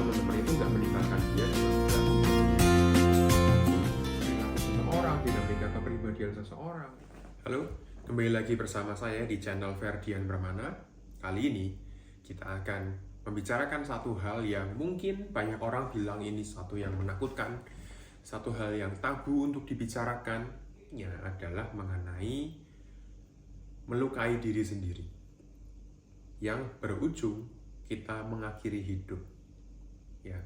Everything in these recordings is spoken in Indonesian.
teman-teman itu nggak meninggalkan dia dengan mudah. Perilaku seseorang, dinamika kepribadian seseorang. Halo, kembali lagi bersama saya di channel Ferdian Permana. Kali ini kita akan membicarakan satu hal yang mungkin banyak orang bilang ini satu yang menakutkan, satu hal yang tabu untuk dibicarakan, adalah mengenai melukai diri sendiri, yang berujung kita mengakhiri hidup. Ya.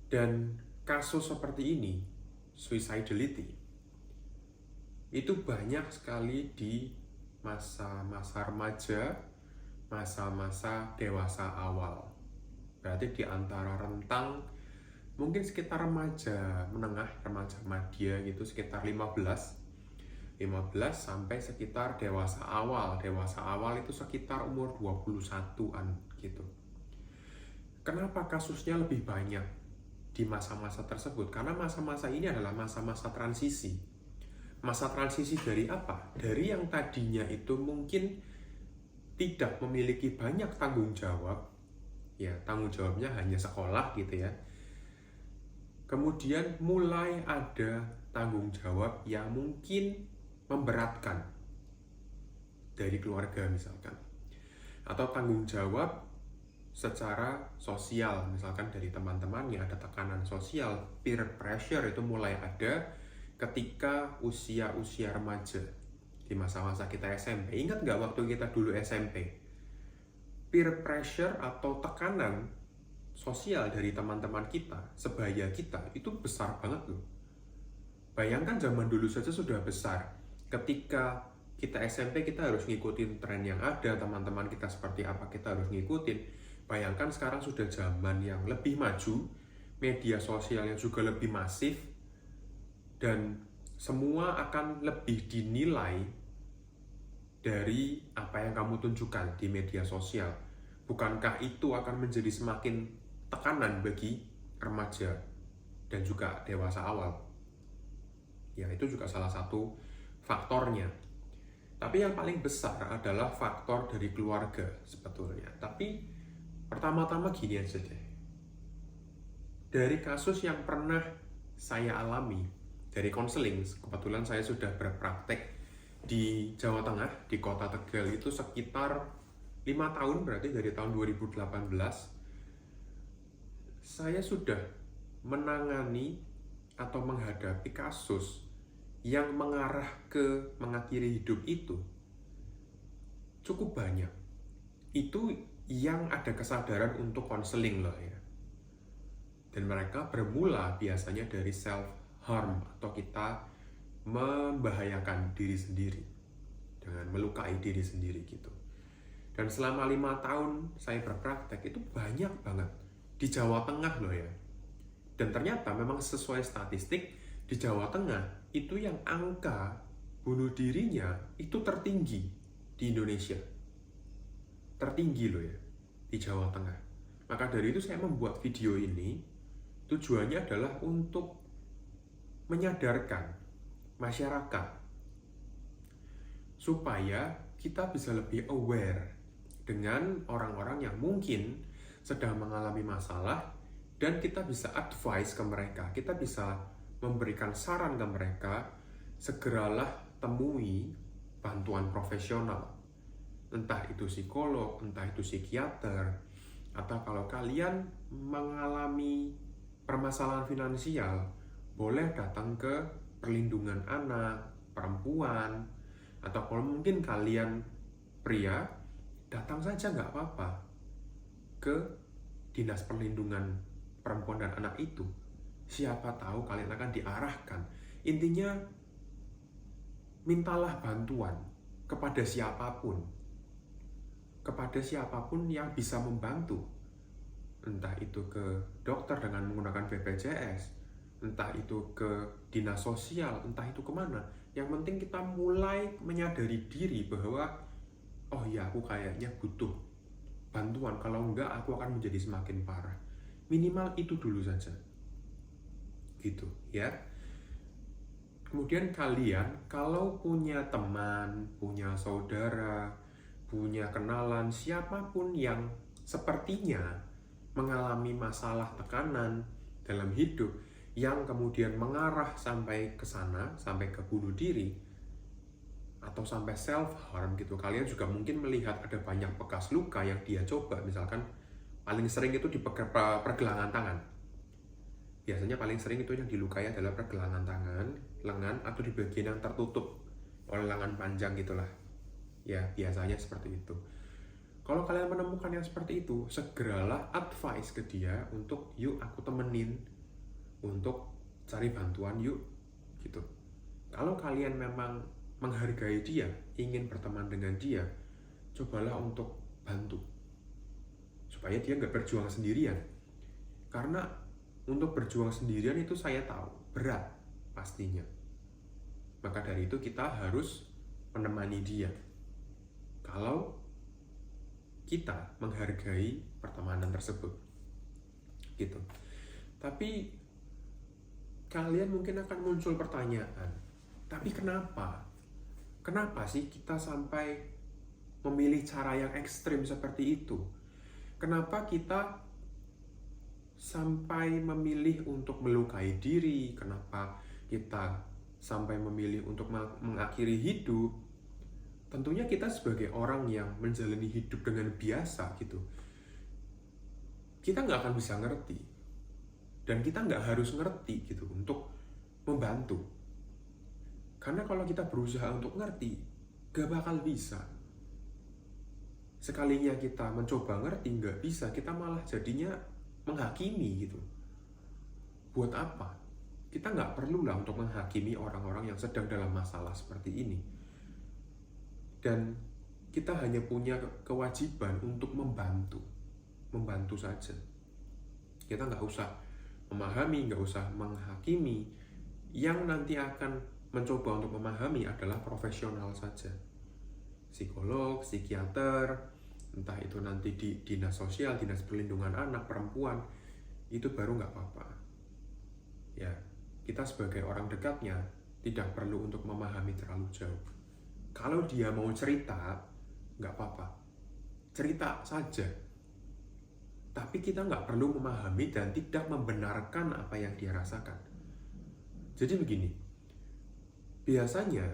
Dan kasus seperti ini, suicidality, itu banyak sekali di masa-masa remaja, masa-masa dewasa awal. Berarti di antara rentang mungkin sekitar remaja menengah, remaja madya gitu, sekitar 15 sampai sekitar dewasa awal. Dewasa awal itu sekitar umur 21-an gitu. Kenapa kasusnya lebih banyak di masa-masa tersebut? Karena masa-masa ini adalah masa-masa transisi. Masa transisi dari apa? Dari yang tadinya itu mungkin tidak memiliki banyak tanggung jawab, ya tanggung jawabnya hanya sekolah gitu ya. Kemudian mulai ada tanggung jawab yang mungkin memberatkan dari keluarga misalkan, atau tanggung jawab secara sosial, misalkan dari teman-temannya, ada tekanan sosial, peer pressure itu mulai ada ketika usia-usia remaja, di masa-masa kita SMP. Ingat nggak waktu kita dulu SMP? Peer pressure atau tekanan sosial dari teman-teman kita, sebaya kita, itu besar banget loh. Bayangkan zaman dulu saja sudah besar. Ketika kita SMP, kita harus ngikutin tren yang ada, teman-teman kita seperti apa, kita harus ngikutin. Bayangkan sekarang sudah zaman yang lebih maju, media sosial yang juga lebih masif, dan semua akan lebih dinilai dari apa yang kamu tunjukkan di media sosial. Bukankah itu akan menjadi semakin tekanan bagi remaja dan juga dewasa awal? Ya, itu juga salah satu faktornya. Tapi yang paling besar adalah faktor dari keluarga sebetulnya. Tapi pertama-tama gini aja deh. Dari kasus yang pernah saya alami, dari konseling, kebetulan saya sudah berpraktek di Jawa Tengah, di kota Tegal itu sekitar 5 tahun, berarti dari tahun 2018. Saya sudah menangani atau menghadapi kasus yang mengarah ke mengakhiri hidup itu cukup banyak. Itu yang ada kesadaran untuk konseling loh ya. Dan mereka bermula biasanya dari self harm, atau kita membahayakan diri sendiri dengan melukai diri sendiri gitu. Dan selama 5 tahun saya berpraktek itu banyak banget di Jawa Tengah loh ya. Dan ternyata memang sesuai statistik di Jawa Tengah itu yang angka bunuh dirinya itu tertinggi di Indonesia. Tertinggi loh ya, di Jawa Tengah. Maka dari itu saya membuat video ini, tujuannya adalah untuk menyadarkan masyarakat supaya kita bisa lebih aware dengan orang-orang yang mungkin sedang mengalami masalah, dan kita bisa advice ke mereka, kita bisa memberikan saran ke mereka, segeralah temui bantuan profesional, entah itu psikolog, entah itu psikiater, atau kalau kalian mengalami permasalahan finansial, boleh datang ke perlindungan anak, perempuan, atau kalau mungkin kalian pria, datang saja nggak apa-apa ke Dinas Perlindungan Perempuan dan Anak itu. Siapa tahu kalian akan diarahkan. Intinya, mintalah bantuan kepada siapapun yang bisa membantu. Entah itu ke dokter dengan menggunakan BPJS, entah itu ke dinas sosial, entah itu kemana. Yang penting kita mulai menyadari diri bahwa oh ya, aku kayaknya butuh bantuan, kalau enggak aku akan menjadi semakin parah. Minimal itu dulu saja gitu ya. Kemudian kalian kalau punya teman, punya saudara, punya kenalan, siapapun yang sepertinya mengalami masalah tekanan dalam hidup yang kemudian mengarah sampai ke sana, sampai ke bunuh diri atau sampai self harm gitu. Kalian juga mungkin melihat ada banyak bekas luka yang dia coba, misalkan paling sering itu di pergelangan tangan. Biasanya paling sering itu yang dilukai adalah pergelangan tangan, lengan, atau di bagian yang tertutup oleh lengan panjang gitulah. Ya, biasanya seperti itu. Kalau kalian menemukan yang seperti itu, segeralah advice ke dia untuk yuk aku temenin, untuk cari bantuan yuk, gitu. Kalau kalian memang menghargai dia, ingin berteman dengan dia, cobalah untuk bantu. Supaya dia nggak berjuang sendirian. Karena untuk berjuang sendirian itu saya tahu, berat pastinya. Maka dari itu kita harus menemani dia. Kalau kita menghargai pertemanan tersebut. Gitu. Tapi kalian mungkin akan muncul pertanyaan, tapi kenapa? Kenapa sih kita sampai memilih cara yang ekstrim seperti itu? Kenapa kita sampai memilih untuk melukai diri? Kenapa kita sampai memilih untuk mengakhiri hidup? Tentunya kita sebagai orang yang menjalani hidup dengan biasa gitu, kita nggak akan bisa ngerti. Dan kita nggak harus ngerti gitu untuk membantu. Karena kalau kita berusaha untuk ngerti, gak bakal bisa. Sekalinya kita mencoba ngerti, nggak bisa, kita malah jadinya menghakimi gitu. Buat apa? Kita nggak perlu lah untuk menghakimi orang-orang yang sedang dalam masalah seperti ini. Dan kita hanya punya kewajiban untuk membantu. Membantu saja. Kita nggak usah memahami, nggak usah menghakimi. Yang nanti akan mencoba untuk memahami adalah profesional saja. Psikolog, psikiater, entah itu nanti di dinas sosial, dinas perlindungan anak, perempuan, itu baru nggak apa-apa. Ya, kita sebagai orang dekatnya tidak perlu untuk memahami terlalu jauh. Kalau dia mau cerita, nggak apa-apa. Cerita saja. Tapi kita nggak perlu memahami dan tidak membenarkan apa yang dia rasakan. Jadi begini, biasanya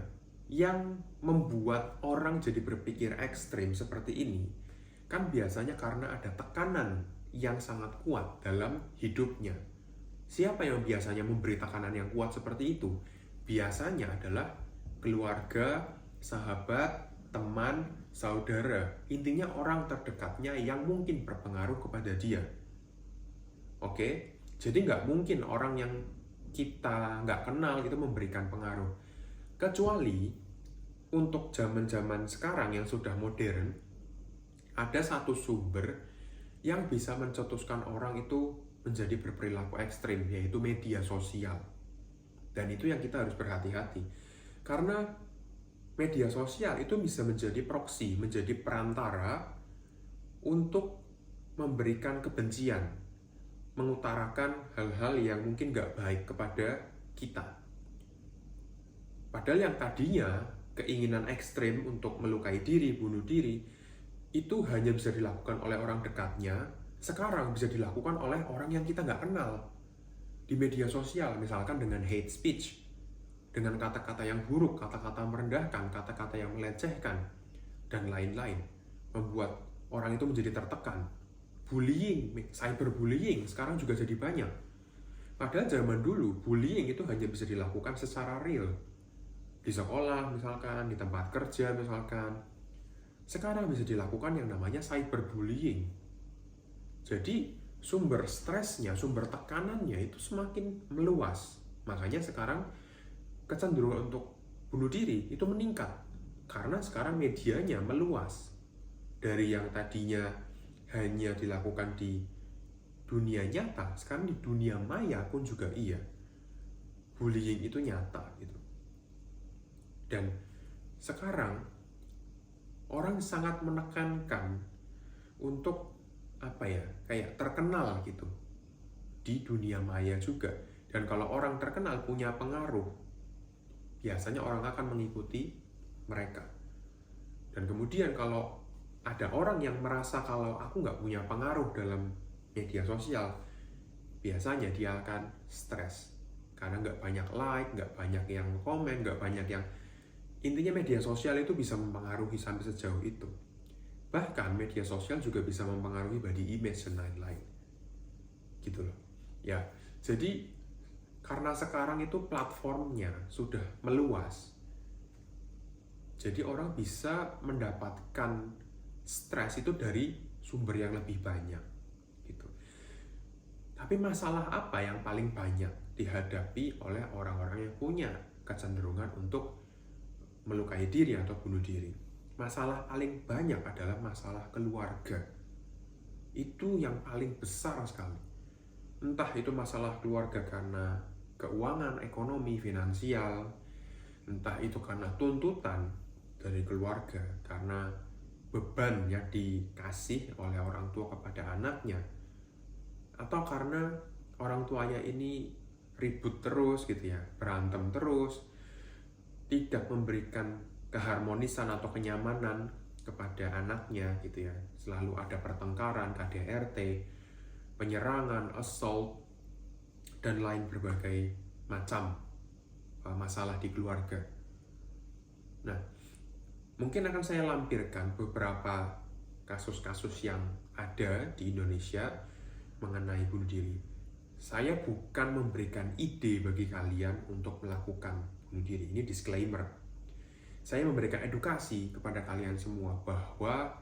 yang membuat orang jadi berpikir ekstrim seperti ini, kan biasanya karena ada tekanan yang sangat kuat dalam hidupnya. Siapa yang biasanya memberi tekanan yang kuat seperti itu? Biasanya adalah keluarga, sahabat, teman, saudara, intinya orang terdekatnya yang mungkin berpengaruh kepada dia. Oke? Jadi nggak mungkin orang yang kita nggak kenal itu memberikan pengaruh. Kecuali untuk zaman-zaman sekarang yang sudah modern, ada satu sumber yang bisa mencetuskan orang itu menjadi berperilaku ekstrim, yaitu media sosial. Dan itu yang kita harus berhati-hati. Karena media sosial itu bisa menjadi proksi, menjadi perantara untuk memberikan kebencian, mengutarakan hal-hal yang mungkin gak baik kepada kita. Padahal yang tadinya keinginan ekstrim untuk melukai diri, bunuh diri, itu hanya bisa dilakukan oleh orang dekatnya, sekarang bisa dilakukan oleh orang yang kita gak kenal. Di media sosial, misalkan dengan hate speech, dengan kata-kata yang buruk, kata-kata merendahkan, kata-kata yang melecehkan, dan lain-lain, membuat orang itu menjadi tertekan. Bullying, cyberbullying sekarang juga jadi banyak. Padahal zaman dulu, bullying itu hanya bisa dilakukan secara real. Di sekolah misalkan, di tempat kerja misalkan. Sekarang bisa dilakukan yang namanya cyberbullying. Jadi sumber stresnya, sumber tekanannya itu semakin meluas. Makanya sekarang kecenderungan untuk bunuh diri itu meningkat karena sekarang medianya meluas. Dari yang tadinya hanya dilakukan di dunia nyata, sekarang di dunia maya pun juga iya. Bullying itu nyata gitu. Dan sekarang orang sangat menekankan untuk kayak terkenal gitu di dunia maya juga. Dan kalau orang terkenal punya pengaruh, biasanya orang akan mengikuti mereka. Dan kemudian kalau ada orang yang merasa kalau aku nggak punya pengaruh dalam media sosial, biasanya dia akan stres karena nggak banyak like, nggak banyak yang komen, nggak banyak yang intinya media sosial itu bisa mempengaruhi sampai sejauh itu. Bahkan media sosial juga bisa mempengaruhi body image dan lain-lain. Gitu loh. Ya, jadi karena sekarang itu platformnya sudah meluas. Jadi orang bisa mendapatkan stres itu dari sumber yang lebih banyak gitu. Tapi masalah apa yang paling banyak dihadapi oleh orang-orang yang punya kecenderungan untuk melukai diri atau bunuh diri? Masalah paling banyak adalah masalah keluarga. Itu yang paling besar sekali. Entah itu masalah keluarga karena keuangan, ekonomi, finansial, entah itu karena tuntutan dari keluarga, karena beban yang dikasih oleh orang tua kepada anaknya, atau karena orang tuanya ini ribut terus gitu ya, berantem terus, tidak memberikan keharmonisan atau kenyamanan kepada anaknya gitu ya, selalu ada pertengkaran, KDRT, penyerangan, assault, dan lain berbagai macam masalah di keluarga. Nah, mungkin akan saya lampirkan beberapa kasus-kasus yang ada di Indonesia mengenai bunuh diri. Saya bukan memberikan ide bagi kalian untuk melakukan bunuh diri. Ini disclaimer. Saya memberikan edukasi kepada kalian semua bahwa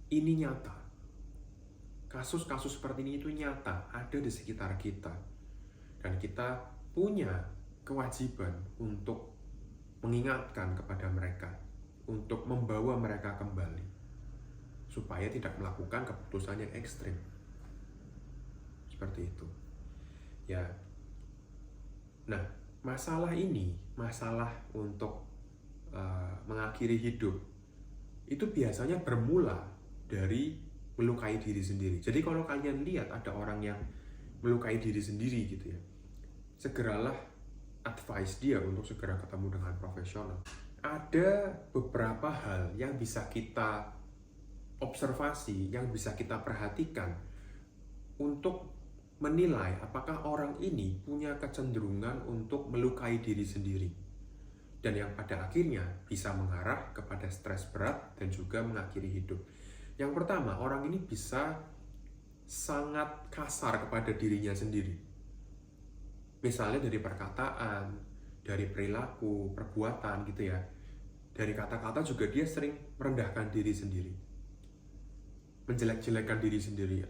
ini nyata. Kasus-kasus seperti ini itu nyata, ada di sekitar kita. Dan kita punya kewajiban untuk mengingatkan kepada mereka, untuk membawa mereka kembali, supaya tidak melakukan keputusan yang ekstrim. Seperti itu. Ya. Nah, masalah ini, masalah untuk mengakhiri hidup, itu biasanya bermula dari melukai diri sendiri. Jadi kalau kalian lihat ada orang yang melukai diri sendiri gitu ya, segeralah advice dia untuk segera ketemu dengan profesional. Ada beberapa hal yang bisa kita observasi, yang bisa kita perhatikan untuk menilai apakah orang ini punya kecenderungan untuk melukai diri sendiri, dan yang pada akhirnya bisa mengarah kepada stres berat dan juga mengakhiri hidup. Yang pertama, orang ini bisa sangat kasar kepada dirinya sendiri. Misalnya dari perkataan, dari perilaku, perbuatan gitu ya. Dari kata-kata juga dia sering merendahkan diri sendiri, menjelek-jelekan diri sendiri,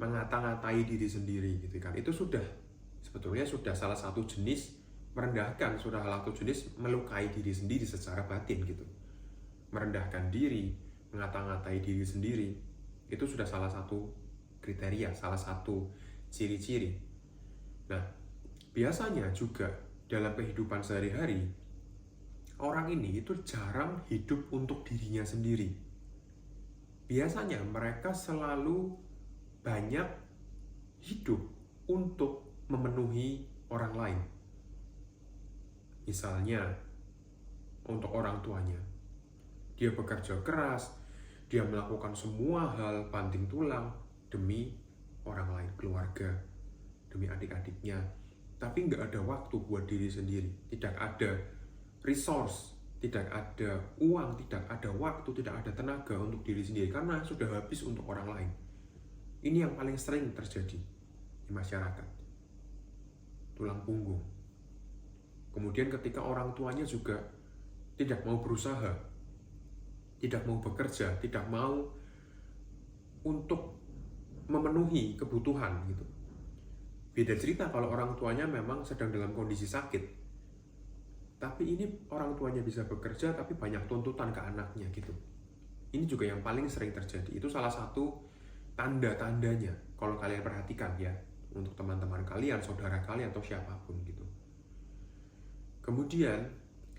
mengata-ngatai diri sendiri gitu kan. Itu sebetulnya sudah salah satu jenis merendahkan, sudah salah satu jenis melukai diri sendiri secara batin gitu. Merendahkan diri, mengata-ngatai diri sendiri, itu sudah salah satu kriteria, salah satu ciri-ciri. Nah, biasanya juga dalam kehidupan sehari-hari, orang ini itu jarang hidup untuk dirinya sendiri. Biasanya mereka selalu banyak hidup untuk memenuhi orang lain. Misalnya, untuk orang tuanya. Dia bekerja keras, dia melakukan semua hal banting tulang demi orang lain, keluarga, demi adik-adiknya. Tapi nggak ada waktu buat diri sendiri. Tidak ada resource, tidak ada uang, tidak ada waktu, tidak ada tenaga untuk diri sendiri karena sudah habis untuk orang lain. Ini yang paling sering terjadi di masyarakat. Tulang punggung. Kemudian ketika orang tuanya juga tidak mau berusaha, tidak mau bekerja, tidak mau untuk memenuhi kebutuhan gitu. Beda cerita kalau orang tuanya memang sedang dalam kondisi sakit. Tapi ini orang tuanya bisa bekerja tapi banyak tuntutan ke anaknya gitu. Ini juga yang paling sering terjadi. Itu salah satu tanda-tandanya kalau kalian perhatikan ya, untuk teman-teman kalian, saudara kalian atau siapapun gitu. Kemudian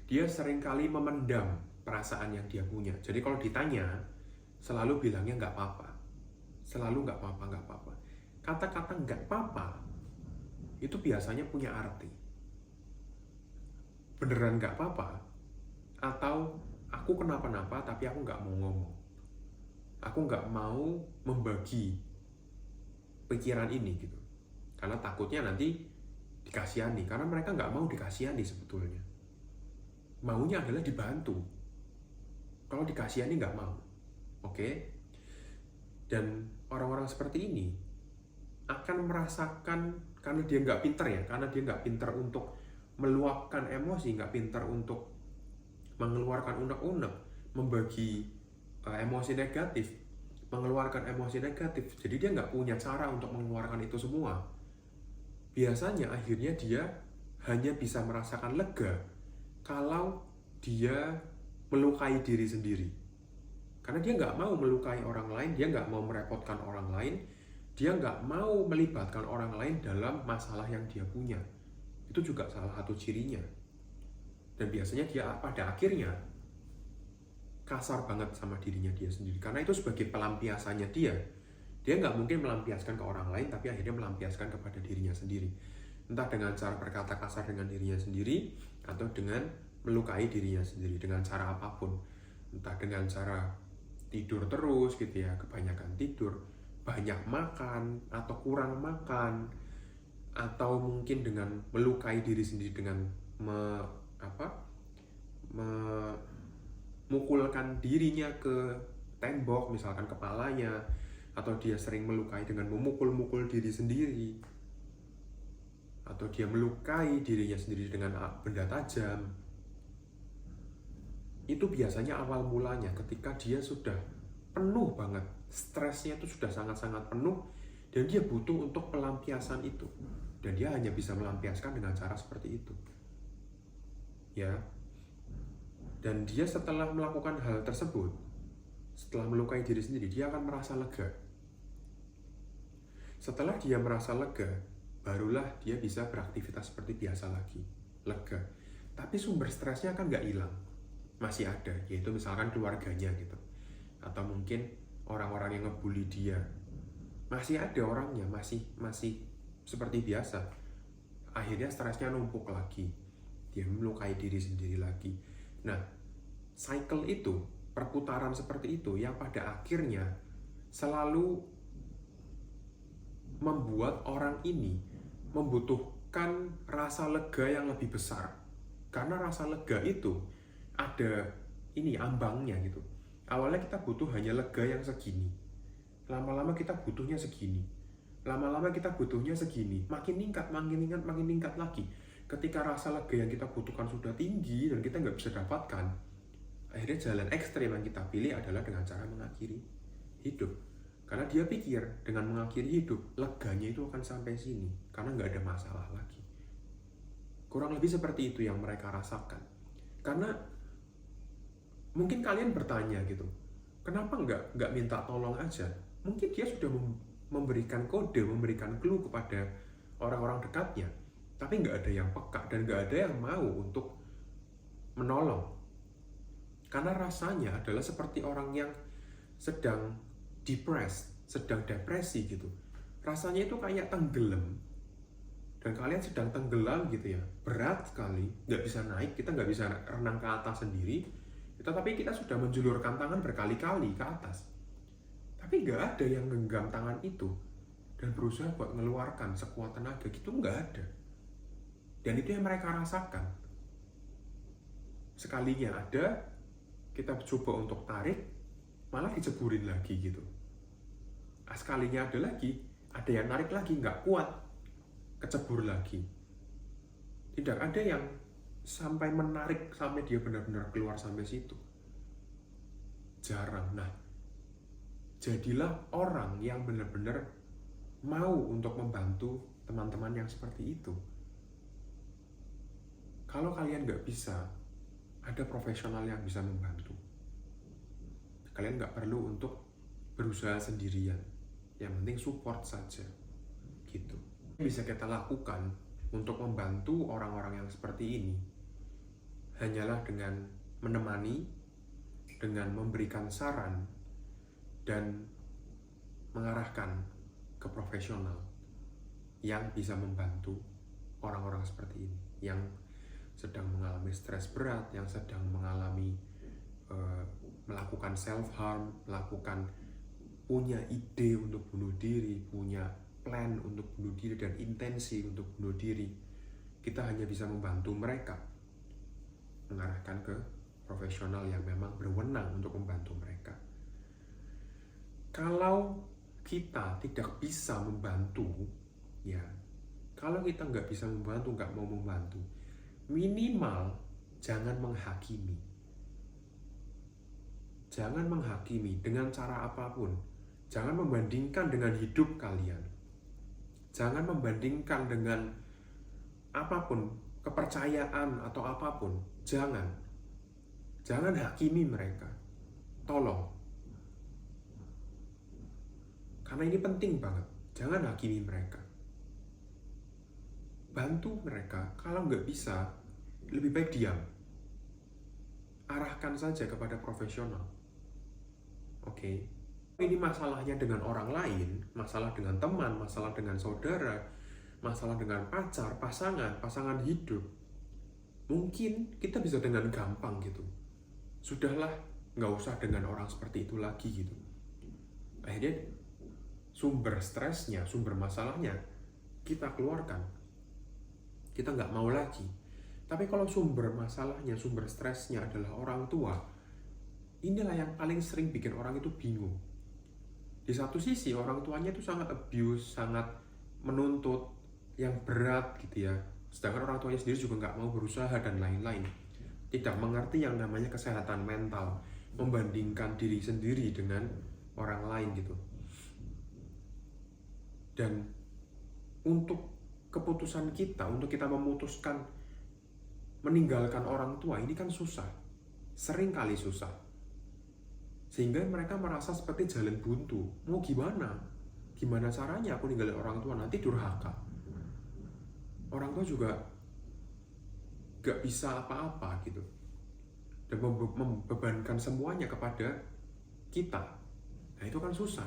dia seringkali memendam perasaan yang dia punya. Jadi kalau ditanya selalu bilangnya nggak apa-apa, selalu nggak apa-apa, nggak apa-apa. Kata-kata nggak apa-apa itu biasanya punya arti beneran nggak apa-apa, atau aku kenapa-napa tapi aku nggak mau ngomong, aku nggak mau membagi pikiran ini gitu. Karena takutnya nanti dikasihani, karena mereka nggak mau dikasihani sebetulnya. Maunya adalah dibantu. Kalau dikasihani nggak mau. Oke? Dan orang-orang seperti ini akan merasakan, karena dia nggak pinter ya, karena dia nggak pinter untuk meluapkan emosi, nggak pinter untuk mengeluarkan unek-unek, membagi emosi negatif, mengeluarkan emosi negatif. Jadi dia nggak punya cara untuk mengeluarkan itu semua. Biasanya akhirnya dia hanya bisa merasakan lega kalau dia melukai diri sendiri. Karena dia nggak mau melukai orang lain, dia nggak mau merepotkan orang lain, dia nggak mau melibatkan orang lain dalam masalah yang dia punya. Itu juga salah satu cirinya. Dan biasanya dia pada akhirnya kasar banget sama dirinya dia sendiri. Karena itu sebagai pelampiasannya dia. Dia nggak mungkin melampiaskan ke orang lain, tapi akhirnya melampiaskan kepada dirinya sendiri. Entah dengan cara berkata kasar dengan dirinya sendiri, atau dengan melukai dirinya sendiri, dengan cara apapun. Entah dengan cara tidur terus gitu ya, kebanyakan tidur, banyak makan, atau kurang makan, atau mungkin dengan melukai diri sendiri dengan memukulkan dirinya ke tembok, misalkan kepalanya, atau dia sering melukai dengan memukul-mukul diri sendiri, atau dia melukai dirinya sendiri dengan benda tajam. Itu biasanya awal mulanya ketika dia sudah penuh banget, stresnya itu sudah sangat-sangat penuh, dan dia butuh untuk pelampiasan itu, dan dia hanya bisa melampiaskan dengan cara seperti itu ya. Dan dia setelah melakukan hal tersebut, setelah melukai diri sendiri, dia akan merasa lega. Setelah dia merasa lega, barulah dia bisa beraktivitas seperti biasa lagi, lega. Tapi sumber stresnya kan nggak hilang, masih ada, yaitu misalkan keluarganya gitu, atau mungkin orang-orang yang ngebully dia, masih ada orangnya, masih seperti biasa. Akhirnya stresnya numpuk lagi, dia melukai diri sendiri lagi. Nah, cycle itu, perputaran seperti itu yang pada akhirnya selalu membuat orang ini membutuhkan rasa lega yang lebih besar. Karena rasa lega itu ada ambangnya gitu. Awalnya kita butuh hanya lega yang segini, lama-lama kita butuhnya segini, lama-lama kita butuhnya segini, makin meningkat lagi. Ketika rasa lega yang kita butuhkan sudah tinggi dan kita nggak bisa dapatkan, akhirnya jalan ekstrem yang kita pilih adalah dengan cara mengakhiri hidup. Karena dia pikir dengan mengakhiri hidup, leganya itu akan sampai sini, karena nggak ada masalah lagi. Kurang lebih seperti itu yang mereka rasakan. Karena mungkin kalian bertanya gitu, kenapa nggak minta tolong aja? Mungkin dia sudah memberikan kode, memberikan clue kepada orang-orang dekatnya, tapi nggak ada yang peka dan nggak ada yang mau untuk menolong. Karena rasanya adalah seperti orang yang sedang sedang depresi gitu. Rasanya itu kayak tenggelam, dan kalian sedang tenggelam gitu ya, berat sekali, nggak bisa naik, kita nggak bisa renang ke atas sendiri, tapi kita sudah menjulurkan tangan berkali-kali ke atas, tapi nggak ada yang genggam tangan itu dan berusaha buat mengeluarkan sekuat tenaga gitu, nggak ada. Dan itu yang mereka rasakan. Sekalinya ada, kita coba untuk tarik, malah diceburin lagi gitu. Sekalinya ada lagi, ada yang narik lagi, nggak kuat, kecebur lagi. Tidak ada yang sampai menarik sampai dia benar-benar keluar sampai situ. Jarang. Nah, jadilah orang yang benar-benar mau untuk membantu teman-teman yang seperti itu. Kalau kalian nggak bisa, ada profesional yang bisa membantu. Kalian nggak perlu untuk berusaha sendirian. Yang penting support saja, gitu. Bisa kita lakukan untuk membantu orang-orang yang seperti ini hanyalah dengan menemani, dengan memberikan saran, dan mengarahkan ke profesional yang bisa membantu orang-orang seperti ini, yang sedang mengalami stres berat, yang sedang mengalami melakukan self-harm, punya ide untuk bunuh diri, punya plan untuk bunuh diri dan intensi untuk bunuh diri. Kita hanya bisa membantu mereka, mengarahkan ke profesional yang memang berwenang untuk membantu mereka. Kalau kita tidak bisa membantu, ya, kalau kita nggak bisa membantu, nggak mau membantu, minimal jangan menghakimi. Jangan menghakimi dengan cara apapun. Jangan membandingkan dengan hidup kalian. Jangan membandingkan dengan apapun, kepercayaan atau apapun. Jangan hakimi mereka. Tolong. Karena ini penting banget. Jangan hakimi mereka. Bantu mereka. Kalau nggak bisa, lebih baik diam. Arahkan saja kepada profesional. Oke. Ini masalahnya dengan orang lain, masalah dengan teman, masalah dengan saudara, masalah dengan pacar, pasangan hidup. Mungkin kita bisa dengan gampang gitu. Sudahlah, nggak usah dengan orang seperti itu lagi gitu. Akhirnya sumber stresnya, sumber masalahnya kita keluarkan. Kita nggak mau lagi. Tapi kalau sumber masalahnya, sumber stresnya adalah orang tua, inilah yang paling sering bikin orang itu bingung. Di satu sisi orang tuanya itu sangat abuse, sangat menuntut yang berat gitu ya. Sedangkan orang tuanya sendiri juga nggak mau berusaha dan lain-lain. Tidak mengerti yang namanya kesehatan mental, membandingkan diri sendiri dengan orang lain gitu. Dan untuk keputusan kita, untuk kita memutuskan meninggalkan orang tua, ini kan susah. Sering kali susah. Sehingga mereka merasa seperti jalan buntu. Mau gimana? Gimana caranya aku ninggalin orang tua? Nanti durhaka. Orang tua juga gak bisa apa-apa gitu. Dan membebankan semuanya kepada kita. Nah itu kan susah.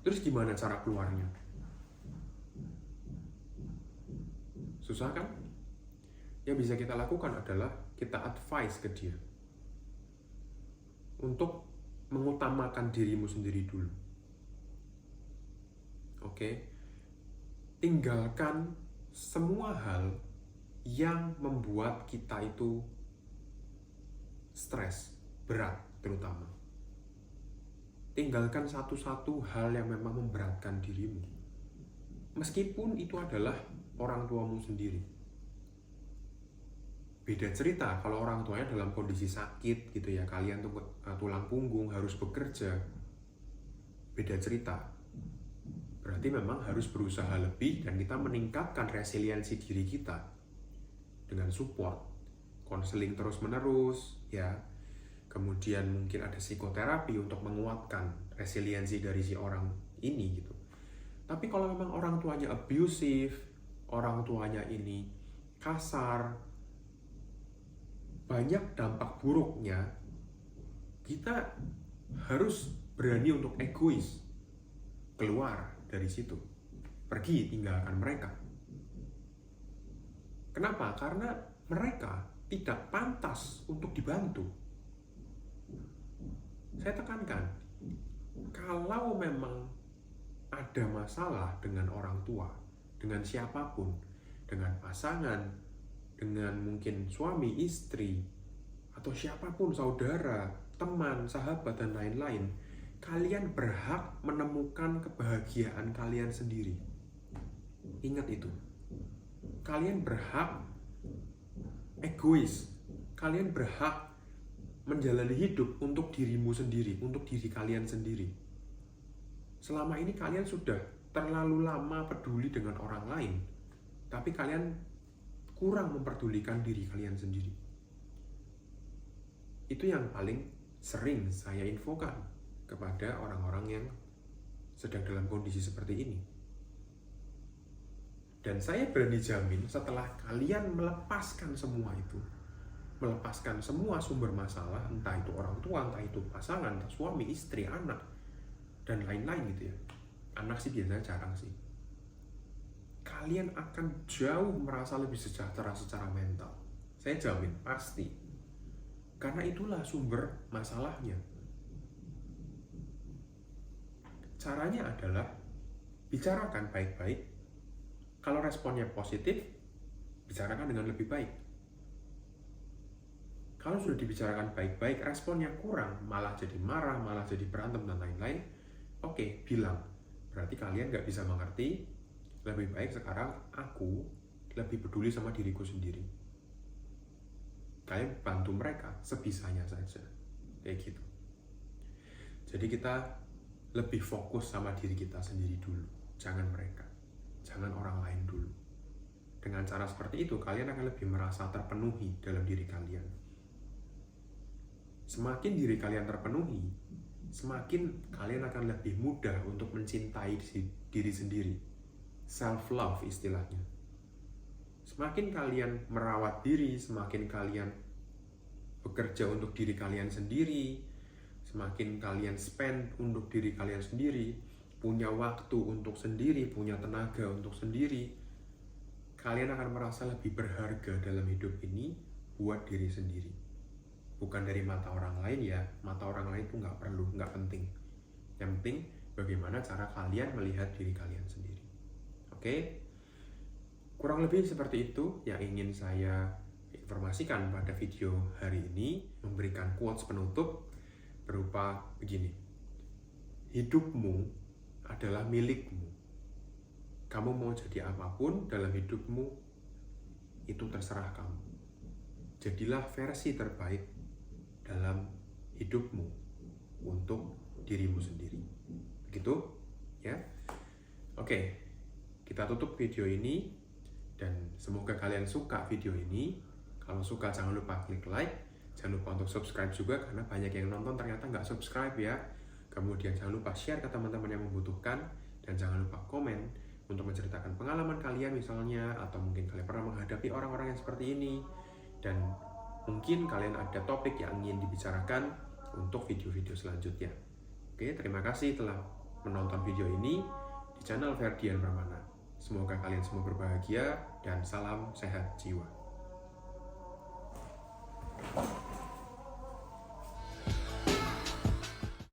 Terus gimana cara keluarnya? Susah kan? Yang bisa kita lakukan adalah kita advice ke dia untuk mengutamakan dirimu sendiri dulu. Oke? Tinggalkan semua hal yang membuat kita itu stres, berat terutama. Tinggalkan satu-satu hal yang memang memberatkan dirimu. Meskipun itu adalah orang tuamu sendiri. Beda cerita kalau orang tuanya dalam kondisi sakit gitu ya, kalian tuh tulang punggung harus bekerja. Beda cerita. Berarti memang harus berusaha lebih dan kita meningkatkan resiliensi diri kita dengan support, konseling terus-menerus ya. Kemudian mungkin ada psikoterapi untuk menguatkan resiliensi dari si orang ini gitu. Tapi kalau memang orang tuanya abusive, orang tuanya ini kasar, banyak dampak buruknya, kita harus berani untuk egois, keluar dari situ, pergi tinggalkan mereka. Kenapa? Karena mereka tidak pantas untuk dibantu. Saya tekankan, kalau memang ada masalah dengan orang tua, dengan siapapun, dengan pasangan, dengan mungkin suami, istri, atau siapapun, saudara, teman, sahabat, dan lain-lain, kalian berhak menemukan kebahagiaan kalian sendiri. Ingat itu. Kalian berhak egois. Kalian berhak menjalani hidup untuk dirimu sendiri, untuk diri kalian sendiri. Selama ini kalian sudah terlalu lama peduli dengan orang lain, tapi kalian kurang memperdulikan diri kalian sendiri. Itu yang paling sering saya infokan kepada orang-orang yang sedang dalam kondisi seperti ini. Dan saya berani jamin setelah kalian melepaskan semua itu, melepaskan semua sumber masalah, entah itu orang tua, entah itu pasangan, entah suami, istri, anak, dan lain-lain gitu ya. Anak sih biasanya jarang sih. Kalian akan jauh merasa lebih sejahtera secara mental. Saya jamin, pasti. Karena itulah sumber masalahnya. Caranya adalah bicarakan baik-baik. Kalau responnya positif, bicarakan dengan lebih baik. Kalau sudah dibicarakan baik-baik, responnya kurang, malah jadi marah, malah jadi berantem, dan lain-lain, oke, bilang. Berarti kalian nggak bisa mengerti, lebih baik sekarang aku lebih peduli sama diriku sendiri. Kalian bantu mereka sebisanya saja, kayak gitu. Jadi kita lebih fokus sama diri kita sendiri dulu, jangan mereka, jangan orang lain dulu. Dengan cara seperti itu, kalian akan lebih merasa terpenuhi dalam diri kalian. Semakin diri kalian terpenuhi, semakin kalian akan lebih mudah untuk mencintai diri sendiri. Self-love istilahnya. Semakin kalian merawat diri, semakin kalian bekerja untuk diri kalian sendiri, semakin kalian spend untuk diri kalian sendiri, punya waktu untuk sendiri, punya tenaga untuk sendiri, kalian akan merasa lebih berharga dalam hidup ini buat diri sendiri. Bukan dari mata orang lain ya, mata orang lain itu nggak perlu, nggak penting. Yang penting bagaimana cara kalian melihat diri kalian sendiri. Oke? Kurang lebih seperti itu yang ingin saya informasikan pada video hari ini, memberikan quotes penutup berupa begini. Hidupmu adalah milikmu. Kamu mau jadi apapun dalam hidupmu, itu terserah kamu. Jadilah versi terbaik dalam hidupmu untuk dirimu sendiri. Begitu? Ya. Oke. Kita tutup video ini dan semoga kalian suka video ini. Kalau suka jangan lupa klik like, jangan lupa untuk subscribe juga karena banyak yang nonton ternyata nggak subscribe ya. Kemudian jangan lupa share ke teman-teman yang membutuhkan dan jangan lupa komen untuk menceritakan pengalaman kalian misalnya, atau mungkin kalian pernah menghadapi orang-orang yang seperti ini, dan mungkin kalian ada topik yang ingin dibicarakan untuk video-video selanjutnya. Oke, terima kasih telah menonton video ini di channel Ferdian Pramana. Semoga kalian semua berbahagia dan salam sehat jiwa.